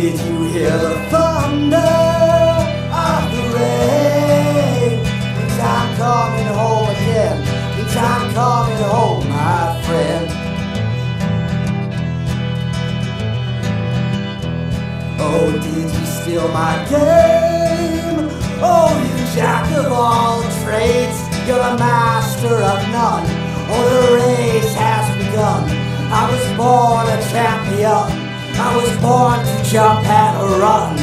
did you hear the thunder of the rain? Means I'm coming home again. Means I'm coming home, my friend. Oh, did you steal my game? Oh, you jack of all trades, you're a master of none. Oh, the race has begun. I was born a champion. I was born to jump and run.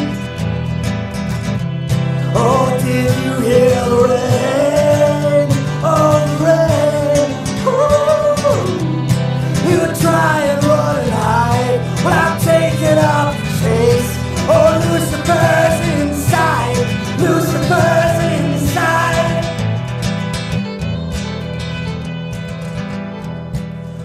Oh, did you hear the rain? Oh, the rain. Ooh. You try and run and hide, but I'm taking up the chase. Oh, Lucifer's inside. Lucifer's inside.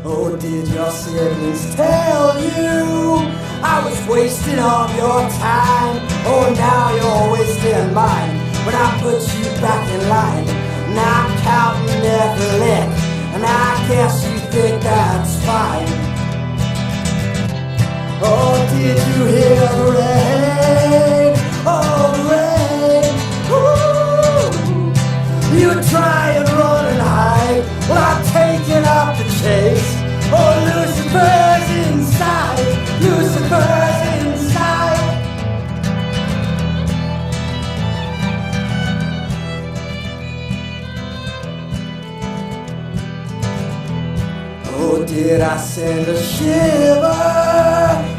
Oh, did your siblings tell you I was wasting all your time? Oh, now you're wasting mine. When I put you back in line, now I'm counting every lick, and I guess you think that's fine. Oh, did you hear the rain? Oh, the rain. Ooh. You try and run and hide, well, I'm taking up the chase. Oh, Lucifer's inside. Lucifer's inside. Oh, did I send a shiver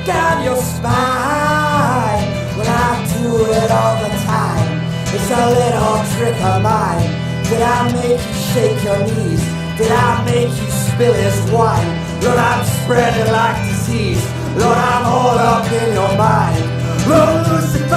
down your spine? When I do it all the time, it's a little trick of mine. Did I make you shake your knees? Did I make you spill his wine? Lord, I'm spreading like disease. Lord, I'm all up in your mind. Lord, Lucifer.